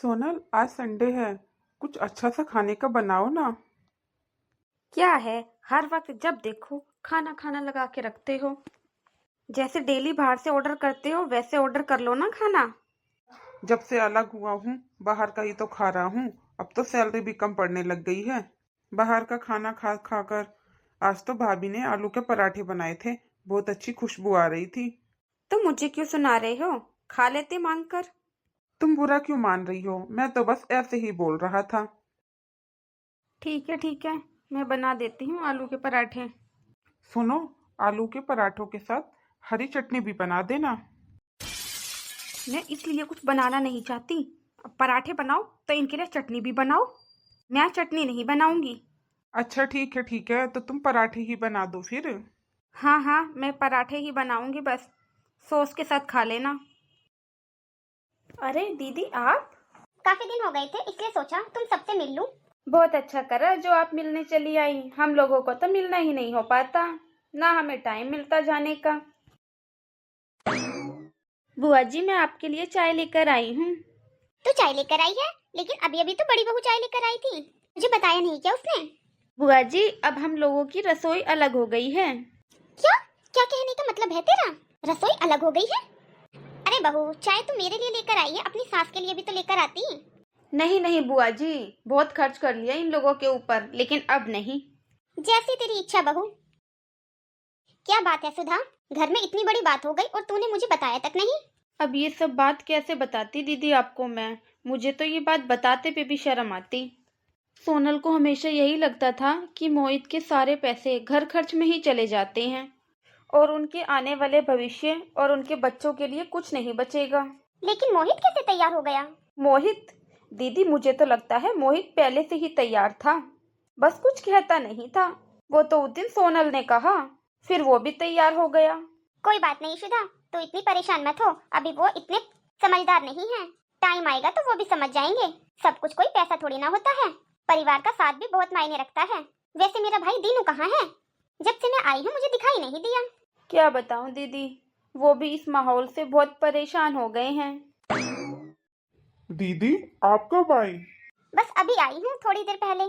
सोनल, आज संडे है। कुछ अच्छा सा खाने का बनाओ ना। क्या है, हर वक्त जब देखो खाना खाना लगा के रखते हो। जैसे डेली बाहर से ऑर्डर करते हो वैसे ऑर्डर कर लो ना खाना। जब से अलग हुआ हूँ बाहर का ही तो खा रहा हूँ। अब तो सैलरी भी कम पड़ने लग गई है। बाहर का खाना खा खा कर आज तो भाभी ने आलू के पराठे बनाए थे। बहुत अच्छी खुशबू आ रही थी। तो मुझे क्यों सुना रहे हो? खा लेते मांग कर। तुम बुरा क्यों मान रही हो? मैं तो बस ऐसे ही बोल रहा था। ठीक है, मैं बना देती हूँ आलू के पराठे। सुनो, आलू के पराठों के साथ हरी चटनी भी बना देना। मैं इसलिए कुछ बनाना नहीं चाहती। अब पराठे बनाओ तो इनके लिए चटनी भी बनाओ। मैं चटनी नहीं बनाऊंगी। अच्छा ठीक है, तो तुम पराठे ही बना दो फिर। हाँ, मैं पराठे ही बनाऊंगी बस। सॉस के साथ खा लेना। अरे दीदी, आप? काफी दिन हो गए थे इसलिए सोचा तुम सबसे मिल लूं। बहुत अच्छा करा जो आप मिलने चली आई। हम लोगों को तो मिलना ही नहीं हो पाता, ना हमें टाइम मिलता जाने का। बुआ जी, मैं आपके लिए चाय लेकर आई हूँ। तू चाय लेकर आई है, लेकिन अभी अभी तो बड़ी बहू चाय लेकर आई थी। मुझे बताया नहीं क्या उसने? बुआ जी, अब हम लोगों की रसोई अलग हो गई है। क्या? क्या कहने का मतलब है तेरा? रसोई अलग हो गई है? अरे बहू, चाय तो मेरे लिए लेकर आई है, अपनी सास के लिए भी तो लेकर आती। नहीं बुआ जी, बहुत खर्च कर लिया इन लोगों के ऊपर, लेकिन अब नहीं। जैसी तेरी इच्छा बहू। क्या बात है सुधा, घर में इतनी बड़ी बात हो गई और तूने मुझे बताया तक नहीं। अब ये सब बात कैसे बताती दीदी आपको मैं? मुझे तो ये बात बताते पे भी शर्म आती। सोनल को हमेशा यही लगता था कि मोहित के सारे पैसे घर खर्च में ही चले जाते हैं और उनके आने वाले भविष्य और उनके बच्चों के लिए कुछ नहीं बचेगा। लेकिन मोहित कैसे तैयार हो गया? मोहित? दीदी, मुझे तो लगता है मोहित पहले से ही तैयार था, बस कुछ कहता नहीं था। वो तो उस दिन सोनल ने कहा, फिर वो भी तैयार हो गया। कोई बात नहीं सुधा, तू इतनी परेशान मत हो। अभी वो इतने समझदार नहीं है। टाइम आएगा तो वो भी समझ जाएंगे। सब कुछ कोई पैसा थोड़ी ना होता है। परिवार का साथ भी बहुत मायने रखता है। वैसे मेरा भाई दीनू कहाँ है? जब से मैं आई हूँ मुझे दिखाई नहीं दिया। क्या बताऊं दीदी, वो भी इस माहौल से बहुत परेशान हो गए हैं। दीदी, आप कब आई? बस अभी आई हूँ, थोड़ी देर पहले।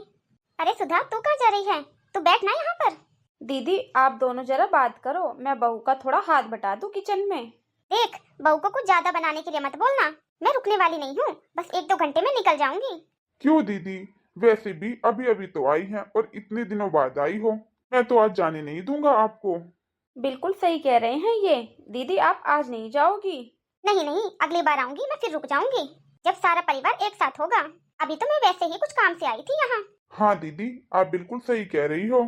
अरे सुधा, तू कहाँ जा रही है? तू बैठ ना यहाँ पर। दीदी, आप दोनों जरा बात करो, मैं बहू का थोड़ा हाथ बटा दूं किचन में। देख, बहू को कुछ ज्यादा बनाने के लिए मत बोलना। मैं रुकने वाली नहीं हूँ, बस 1-2 घंटे में निकल जाऊंगी। क्यों दीदी? वैसे भी अभी अभी तो आई हैं और इतने दिनों बाद आई हो। मैं तो आज जाने नहीं दूंगा आपको। बिल्कुल सही कह रहे हैं ये। दीदी, आप आज नहीं जाओगी? नहीं नहीं, अगली बार आऊंगी मैं, फिर रुक जाऊंगी जब सारा परिवार एक साथ होगा। अभी तो मैं वैसे ही कुछ काम से आई थी यहाँ। हाँ दीदी, आप बिल्कुल सही कह रही हो।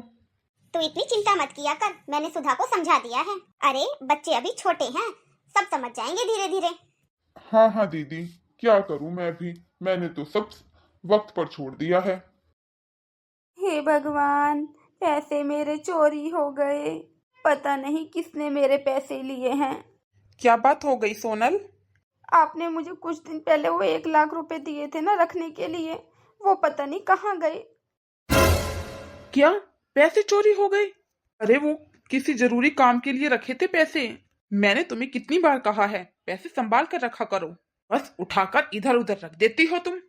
तू इतनी चिंता मत किया कर, मैंने सुधा को समझा दिया है। अरे बच्चे अभी छोटे हैं, सब समझ जाएंगे धीरे धीरे। हाँ हाँ दीदी, क्या करूँ मैं भी। मैंने तो सब वक्त पर छोड़ दिया है। हे भगवान, पैसे मेरे चोरी हो गए। पता नहीं किसने मेरे पैसे लिए हैं। क्या बात हो गई सोनल? आपने मुझे कुछ दिन पहले वो 1 लाख रुपए दिए थे ना रखने के लिए, वो पता नहीं कहाँ गए। क्या? पैसे चोरी हो गए? अरे वो किसी जरूरी काम के लिए रखे थे पैसे। मैंने तुम्हें कितनी बार कहा है पैसे संभाल कर रखा करो, बस उठाकर इधर उधर रख देती हो तुम।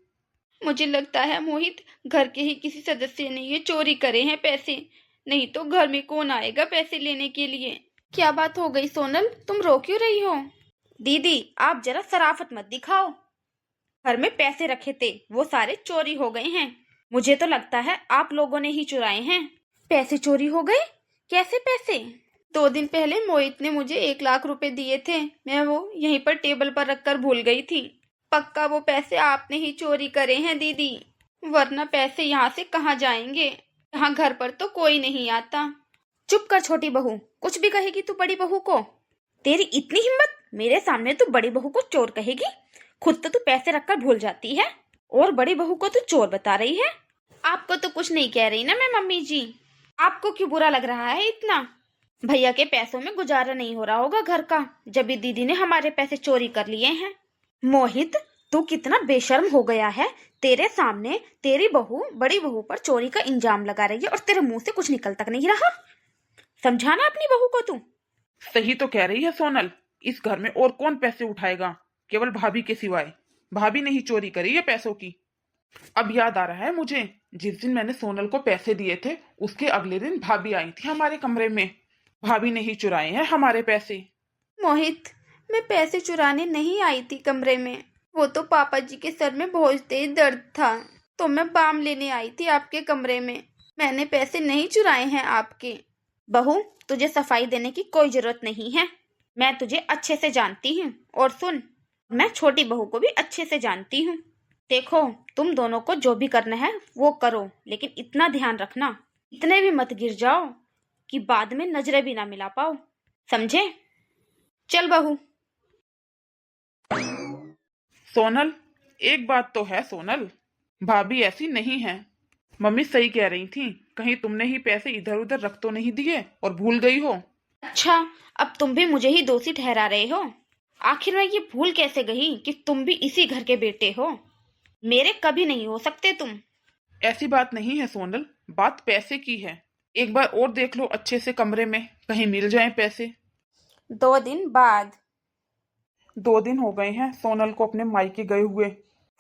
मुझे लगता है मोहित, घर के ही किसी सदस्य ने ये चोरी करे हैं पैसे, नहीं तो घर में कौन आएगा पैसे लेने के लिए। क्या बात हो गई सोनल, तुम रो क्यों रही हो? दीदी, आप जरा शराफत मत दिखाओ। घर में पैसे रखे थे, वो सारे चोरी हो गए हैं। मुझे तो लगता है आप लोगों ने ही चुराए हैं। पैसे चोरी हो गए? कैसे पैसे? 2 दिन पहले मोहित ने मुझे 1 लाख रुपए दिए थे, मैं वो यहीं पर टेबल पर रखकर भूल गई थी। पक्का वो पैसे आपने ही चोरी करे हैं दीदी, वरना पैसे यहाँ से कहाँ जाएंगे? यहाँ घर पर तो कोई नहीं आता। चुप कर छोटी बहू, कुछ भी कहेगी तू बड़ी बहू को? तेरी इतनी हिम्मत, मेरे सामने तू बड़ी बहू को चोर कहेगी? खुद तो तू पैसे रखकर भूल जाती है और बड़ी बहू को तू चोर बता रही है। आपको तो कुछ नहीं कह रही ना मैं मम्मी जी, आपको क्यों बुरा लग रहा है इतना? भैया के पैसों में गुजारा नहीं हो रहा होगा घर का, जब भी दीदी ने हमारे पैसे चोरी कर लिए हैं। मोहित, तू कितना बेशर्म हो गया है। तेरे सामने तेरी बहू बड़ी बहू पर चोरी का इंजाम लगा रही है और तेरे मुंह से कुछ निकल तक नहीं रहा। समझाना अपनी बहू को तू। सही तो कह रही है सोनल, इस घर में और कौन पैसे उठाएगा केवल भाभी के सिवाय। भाभी ने ही चोरी करी है पैसों की। अब याद आ रहा है मुझे, जिस दिन मैंने सोनल को पैसे दिए थे उसके अगले दिन भाभी आई थी हमारे कमरे में। भाभी ने ही चुराए हैं हमारे पैसे। मोहित, मैं पैसे चुराने नहीं आई थी कमरे में। वो तो पापा जी के सर में बहुत तेज दर्द था, तो मैं बाम लेने आई थी आपके कमरे में। मैंने पैसे नहीं चुराए हैं आपके। बहू, तुझे सफाई देने की कोई जरूरत नहीं है। मैं तुझे अच्छे से जानती हूँ। और सुन, मैं छोटी बहू को भी अच्छे से जानती हूँ। देखो, तुम दोनों को जो भी करना है वो करो, लेकिन इतना ध्यान रखना, इतने भी मत गिर जाओ कि बाद में नजरें भी ना मिला पाओ, समझे? चल बहू। सोनल, एक बात तो है सोनल, भाभी ऐसी नहीं है। मम्मी सही कह रही थी, कहीं तुमने ही पैसे इधर उधर रख तो नहीं दिए और भूल गई हो। अच्छा, अब तुम भी मुझे ही दोषी ठहरा रहे हो। आखिर मैं ये भूल कैसे गई कि तुम भी इसी घर के बेटे हो। मेरे कभी नहीं हो सकते तुम। ऐसी बात नहीं है सोनल, बात पैसे की है। एक बार और देख लो अच्छे से कमरे में, कहीं मिल जाए पैसे। 2 दिन बाद। 2 दिन हो गए हैं सोनल को अपने मायके गए हुए,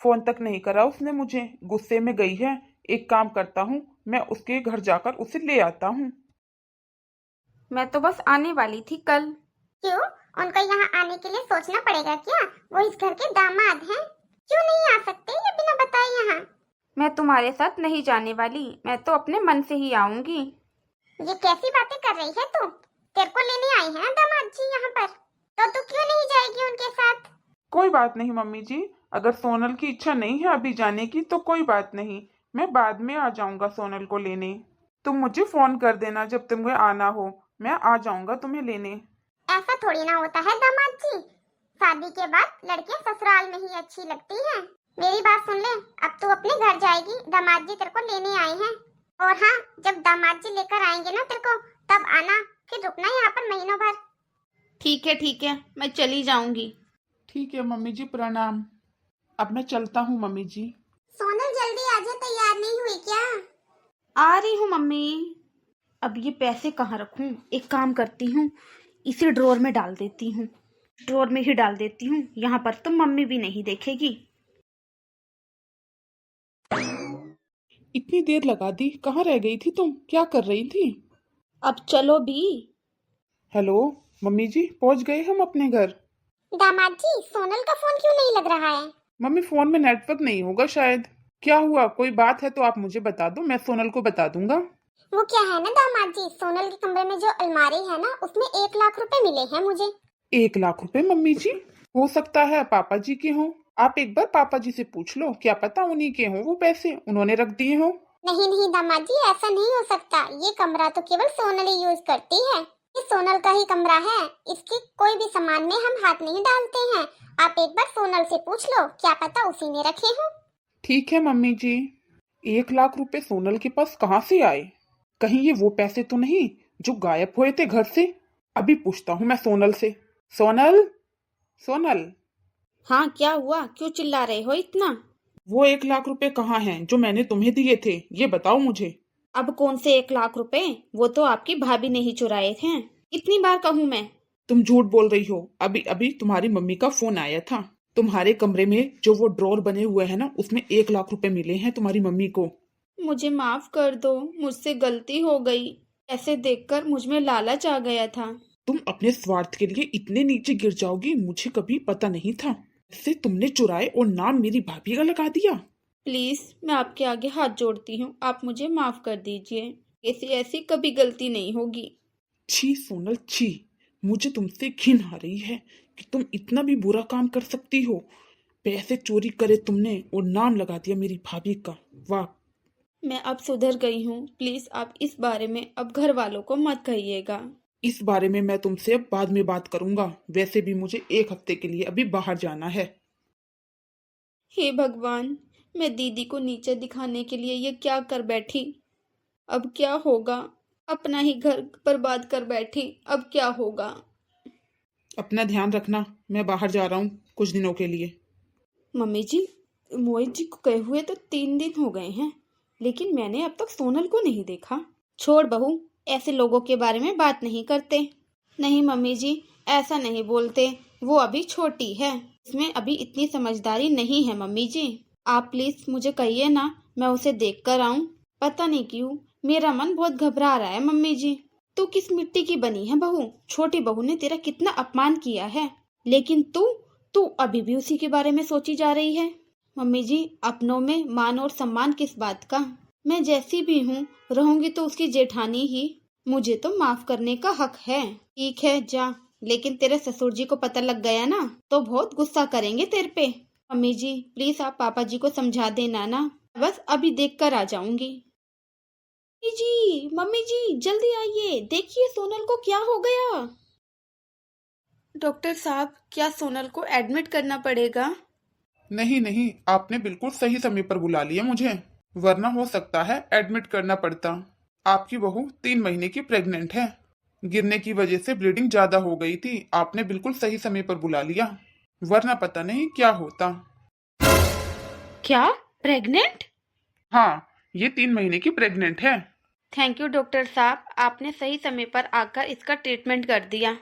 फोन तक नहीं करा उसने मुझे। गुस्से में गई है। एक काम करता हूँ, मैं उसके घर जाकर उसे ले आता हूँ। मैं तो बस आने वाली थी कल। क्यों? उनको यहाँ आने के लिए सोचना पड़ेगा क्या? वो इस घर के दामाद हैं। क्यों नहीं आ सकते ये बिना बताए यहाँ? मैं तुम्हारे साथ नहीं जाने वाली, मैं तो अपने मन से ही आऊंगी। ये कैसी बातें कर रही है तू? तेरे को लेने आई है ना दामाद जी यहाँ पर, तो तू क्यों नहीं जाएगी उनके साथ? कोई बात नहीं मम्मी जी, अगर सोनल की इच्छा नहीं है अभी जाने की तो कोई बात नहीं, मैं बाद में आ जाऊंगा सोनल को लेने। तुम मुझे फोन कर देना जब तुम्हें आना हो, मैं आ जाऊंगा तुम्हें लेने। ऐसा थोड़ी ना होता है दामाद जी। शादी के बाद लड़कियां ससुराल में ही अच्छी लगती हैं। मेरी बात सुन ले, अब तू अपने घर जाएगी, दामाद जी तेरे को लेने आए हैं। और हाँ, जब दामाद जी लेकर आएंगे ना तेरे को, तब आना, फिर रुकना यहाँ पर महीनों भर। ठीक है, मैं चली जाऊंगी। ठीक है मम्मी जी, प्रणाम। अब मैं चलता हूँ मम्मी जी। सोनल जल्दी आ जा, तैयार नहीं हुई क्या? आ रही हूँ मम्मी। अब ये पैसे कहाँ रखूं? एक काम करती हूँ, इसी ड्रॉर में डाल देती हूँ। ड्रॉर में ही डाल देती हूँ, यहाँ पर तो मम्मी भी नहीं देखेगी। इतनी देर लगा दी, कहाँ रह गई थी तुम? क्या कर रही थी? अब चलो भी। हेलो मम्मी जी, पहुंच गए हम अपने घर। दामाद जी, सोनल का फोन क्यों नहीं लग रहा है? मम्मी फोन में नेटवर्क नहीं होगा शायद। क्या हुआ, कोई बात है तो आप मुझे बता दो, मैं सोनल को बता दूंगा। वो क्या है ना दामाद जी, सोनल के कमरे में जो अलमारी है ना, उसमें 1 लाख रुपए मिले हैं मुझे। 1 लाख रुपए मम्मी जी? हो सकता है पापा जी के हों। आप एक बार पापा जी से पूछ लो, क्या पता उन्हीं के हों वो पैसे, उन्होंने रख दिए हों। नहीं नहीं दामाद जी, ऐसा नहीं हो सकता। ये कमरा तो केवल सोनल ही यूज करती है। ये सोनल का ही कमरा है, इसके कोई भी सामान में हम हाथ नहीं डालते हैं। आप एक बार सोनल से पूछ लो, क्या पता उसी ने रखे हों। ठीक है मम्मी जी। 1 लाख रुपए सोनल के पास कहाँ से आए? कहीं ये वो पैसे तो नहीं जो गायब हुए थे घर से? अभी पूछता हूँ मैं सोनल से। सोनल, सोनल। हाँ, क्या हुआ? क्यों चिल्ला रहे हो इतना? वो 1 लाख रुपए कहाँ हैं जो मैंने तुम्हें दिए थे, ये बताओ मुझे। अब कौन से 1 लाख रुपए? वो तो आपकी भाभी ने ही चुराए थे। इतनी बार कहूँ मैं? तुम झूठ बोल रही हो। अभी अभी तुम्हारी मम्मी का फोन आया था। तुम्हारे कमरे में जो वो ड्रॉर बने हुए हैं ना, उसमें 1 लाख रुपए मिले हैं तुम्हारी मम्मी को। मुझे माफ कर दो, मुझसे गलती हो गई। ऐसे देखकर मुझ में लालच आ गया था। तुम अपने स्वार्थ के लिए इतने नीचे गिर जाओगी, मुझे कभी पता नहीं था। इससे तुमने चुराए और नाम मेरी भाभी का लगा दिया। प्लीज, मैं आपके आगे हाथ जोड़ती हूँ, आप मुझे माफ कर दीजिए। ऐसी कभी गलती नहीं होगी। छी सोनल छी, मुझे तुमसे घिन आ रही है कि तुम इतना भी बुरा काम कर सकती हो। पैसे चोरी करे तुमने और नाम लगा दिया मेरी भाभी का। वाह। मैं अब सुधर गई हूँ। प्लीज आप इस बारे में अब घर वालों को मत कहिएगा। इस बारे में मैं तुमसे अब बाद में बात करूंगा। वैसे भी मुझे 1 हफ्ते के लिए अभी बाहर जाना है। हे भगवान, मैं दीदी को नीचे दिखाने के लिए ये क्या कर बैठी। अब क्या होगा? अपना ही घर बर्बाद कर बैठी। अब क्या होगा? अपना ध्यान रखना, मैं बाहर जा रहा हूँ कुछ दिनों के लिए। मम्मी जी, मोहित जी को गए हुए तो 3 दिन हो गए हैं, लेकिन मैंने अब तक सोनल को नहीं देखा। छोड़ बहू, ऐसे लोगों के बारे में बात नहीं करते। नहीं मम्मी जी, ऐसा नहीं बोलते, वो अभी छोटी है। इसमें अभी इतनी समझदारी नहीं है मम्मी जी। आप प्लीज मुझे कहिए ना, मैं उसे देख कर आऊं। पता नहीं क्यों मेरा मन बहुत घबरा रहा है मम्मी जी। तू किस मिट्टी की बनी है बहू? छोटी बहू ने तेरा कितना अपमान किया है, लेकिन तू तू अभी भी उसी के बारे में सोची जा रही है। मम्मी जी, अपनों में मान और सम्मान किस बात का? मैं जैसी भी हूँ रहूंगी तो उसकी जेठानी ही। मुझे तो माफ करने का हक है। ठीक है जा, लेकिन तेरे ससुर जी को पता लग गया ना तो बहुत गुस्सा करेंगे तेरे पे। मम्मी जी प्लीज आप पापा जी को समझा देना ना, बस अभी देख कर आ जाऊंगी। मम्मी जी जल्दी आइए, देखिए सोनल को क्या हो गया। डॉक्टर साहब, क्या सोनल को एडमिट करना पड़ेगा? नहीं नहीं, आपने बिल्कुल सही समय पर बुला लिया मुझे, वरना हो सकता है एडमिट करना पड़ता। आपकी बहू 3 महीने की प्रेग्नेंट है। गिरने की वजह से ब्लीडिंग ज्यादा हो गई थी। आपने बिल्कुल सही समय पर बुला लिया, वरना पता नहीं क्या होता। क्या प्रेग्नेंट? हाँ, ये 3 महीने की प्रेग्नेंट है। थैंक यू डॉक्टर साहब, आपने सही समय पर आकर इसका ट्रीटमेंट कर दिया,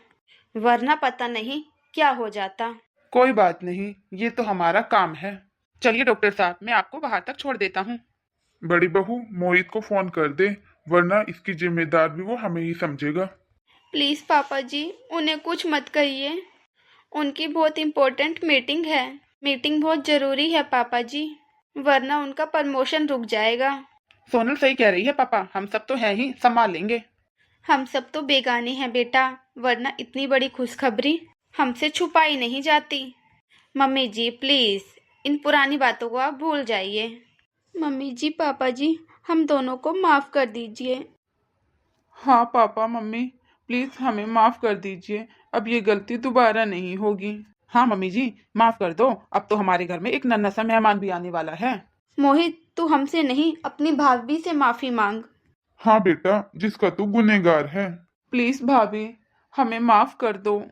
वरना पता नहीं क्या हो जाता। कोई बात नहीं, ये तो हमारा काम है। चलिए डॉक्टर साहब, मैं आपको बाहर तक छोड़ देता हूँ। बड़ी बहू मोहित को फोन कर दे, वरना इसकी जिम्मेदार भी वो हमें ही समझेगा। प्लीज पापा जी उन्हें कुछ मत कहिए, उनकी बहुत इम्पोर्टेंट मीटिंग है। मीटिंग बहुत जरूरी है पापा जी, वरना उनका प्रमोशन रुक जाएगा। सोनल सही कह रही है पापा, हम सब तो हैं ही, संभाल लेंगे। हम सब तो बेगाने हैं बेटा, वरना इतनी बड़ी खुशखबरी हमसे छुपाई नहीं जाती। मम्मी जी प्लीज इन पुरानी बातों को आप भूल जाइए। मम्मी जी पापा जी हम दोनों को माफ कर दीजिए। हाँ पापा मम्मी, प्लीज हमें माफ कर दीजिए, अब ये गलती दोबारा नहीं होगी। हाँ मम्मी जी, माफ कर दो, अब तो हमारे घर में एक नन्हा सा मेहमान भी आने वाला है। मोहित तू हमसे नहीं अपनी भाभी से माफी मांग। हाँ बेटा, जिसका तू गुनहगार है। प्लीज भाभी, हमें माफ कर दो।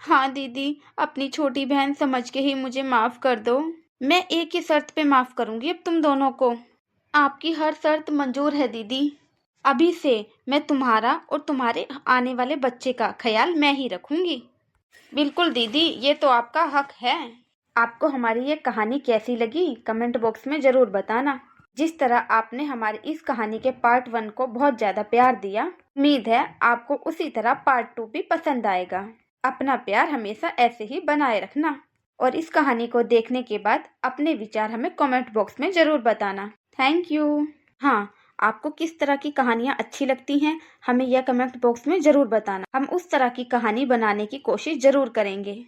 हाँ दीदी, अपनी छोटी बहन समझ के ही मुझे माफ कर दो। मैं एक ही शर्त पे माफ करूंगी अब तुम दोनों को। आपकी हर शर्त मंजूर है दीदी। अभी से मैं तुम्हारा और तुम्हारे आने वाले बच्चे का ख्याल मैं ही रखूंगी। बिल्कुल दीदी, ये तो आपका हक है। आपको हमारी ये कहानी कैसी लगी कमेंट बॉक्स में जरूर बताना। जिस तरह आपने हमारी इस कहानी के पार्ट 1 को बहुत ज्यादा प्यार दिया, उम्मीद है आपको उसी तरह पार्ट 2 भी पसंद आएगा। अपना प्यार हमेशा ऐसे ही बनाए रखना, और इस कहानी को देखने के बाद अपने विचार हमें कमेंट बॉक्स में जरूर बताना। Thank you. हाँ, आपको किस तरह की कहानियाँ अच्छी लगती हैं हमें यह कमेंट बॉक्स में जरूर बताना। हम उस तरह की कहानी बनाने की कोशिश जरूर करेंगे।